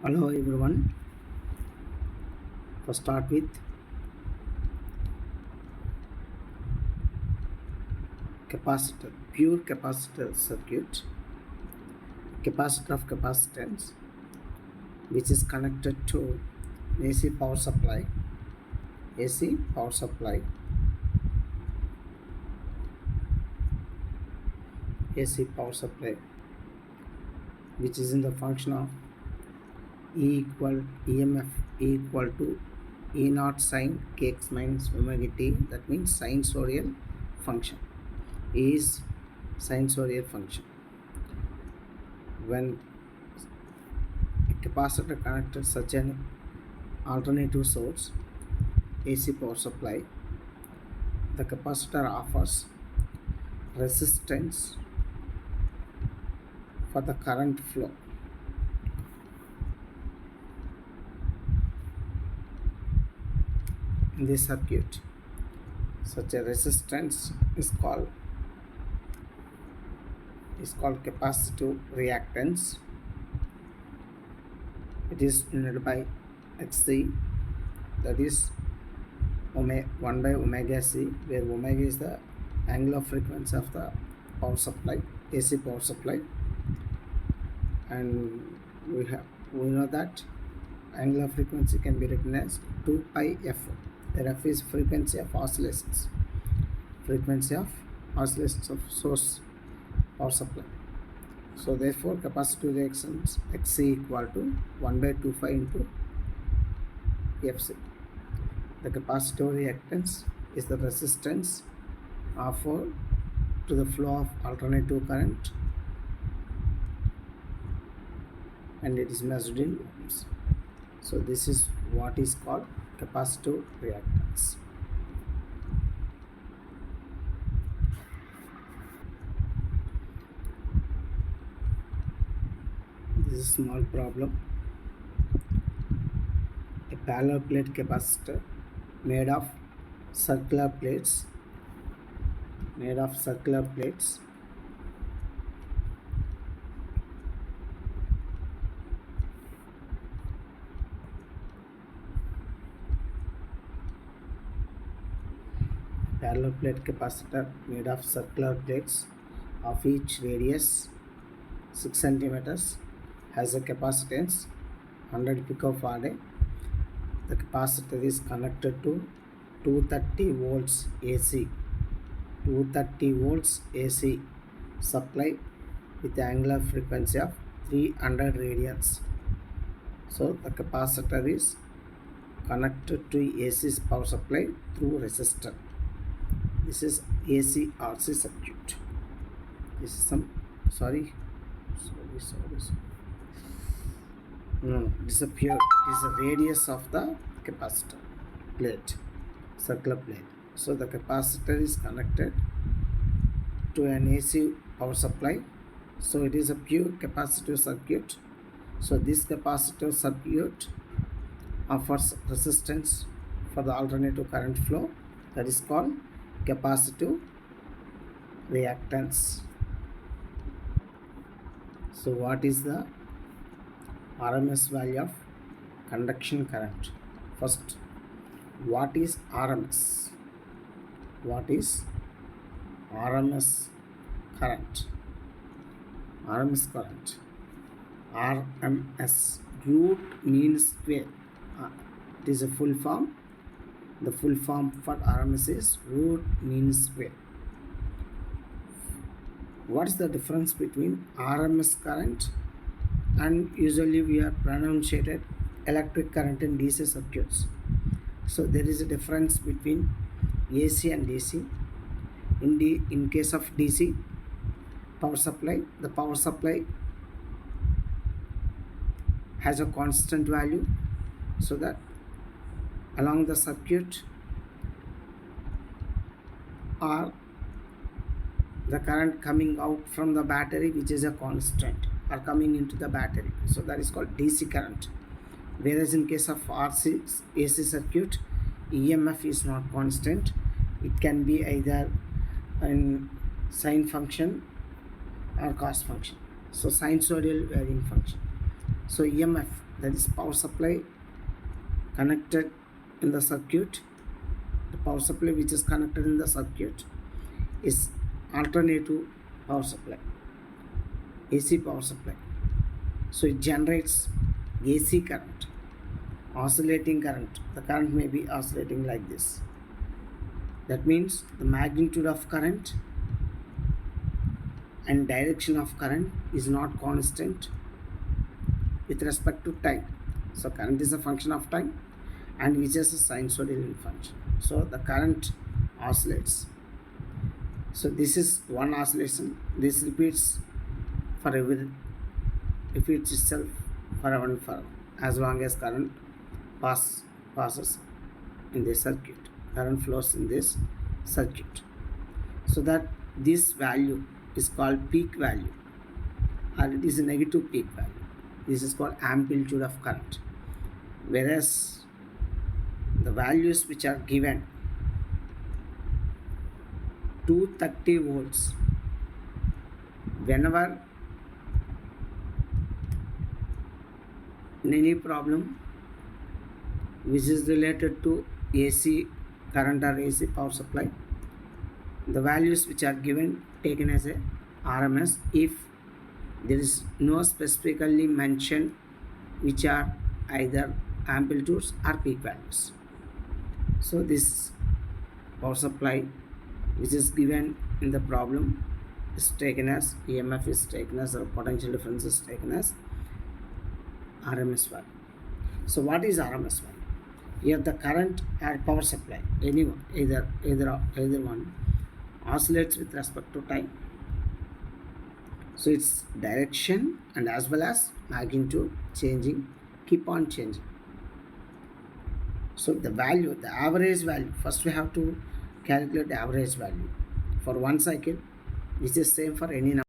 Hello everyone. First start with capacitor, pure capacitor circuit, capacitor of capacitance, which is connected to AC power supply, AC power supply, AC power supply, which is in the function of E equal EMF E equal to E naught sine kx minus omega t. That means sinusoidal function. E is sinusoidal function. When a capacitor connected such an alternative source AC power supply, the capacitor offers resistance for the current flow. In this circuit, such a resistance is called capacitive reactance. It is denoted by Xc, that is 1 by omega c, where omega is the angular frequency of the power supply, AC power supply, and we know that angular frequency can be written as 2 pi f. The f is frequency of oscillations of source power supply. So therefore capacitive reactance Xc equal to 1 by 2 pi into Fc. The capacitive reactance is the resistance offered to the flow of alternative current, and it is measured in ohms. So this is what is called capacitive reactance. This is a small problem. A parallel plate capacitor made of circular plates parallel plate capacitor made of circular plates of each radius 6 centimeters has a capacitance 100 picofarad. The capacitor is connected to 230 volts AC supply with angular frequency of 300 radians. So the capacitor is connected to AC power supply through resistor. This is AC RC circuit. This is some no, this is a pure, it is a radius of the capacitor plate, circular plate. So the capacitor is connected to an AC power supply. So it is a pure capacitive circuit. So this capacitive circuit offers resistance for the alternative current flow, that is called capacitive reactance. So what is the RMS value of conduction current? First, what is RMS? What is RMS current? RMS current. RMS, root means square. It is a full form. The full form for RMS is root mean square. What is the difference between RMS current and usually we are pronunciated electric current in DC circuits? So there is a difference between AC and DC. In case of DC power supply, the power supply has a constant value, so that along the circuit or the current coming out from the battery, which is a constant, are coming into the battery. So that is called DC current. Whereas in case of AC circuit, EMF is not constant. It can be either in sine function or cos function. So sinusoidal varying function. So EMF that is power supply connected in the circuit. The power supply which is connected in the circuit is alternative power supply, AC power supply. So it generates AC current, oscillating current. The current may be oscillating like this. That means the magnitude of current and direction of current is not constant with respect to time. So current is a function of time and which is a sinusoidal function. So the current oscillates. So this is one oscillation. This repeats repeats itself forever and forever as long as current passes in this circuit. Current flows in this circuit. So that this value is called peak value, or it is a negative peak value. This is called amplitude of current. Whereas the values which are given 230 volts, whenever in any problem which is related to AC current or AC power supply, the values which are given taken as a RMS if there is no specifically mentioned which are either amplitudes or peak values. So this power supply which is given in the problem is taken as EMF is taken as, or potential difference is taken as RMS value. So what is RMS value? Here the current or power supply, anyone, either one, oscillates with respect to time. So its direction and as well as magnitude keep on changing. So the value, the average value, first we have to calculate the average value for one cycle, which is same for any number.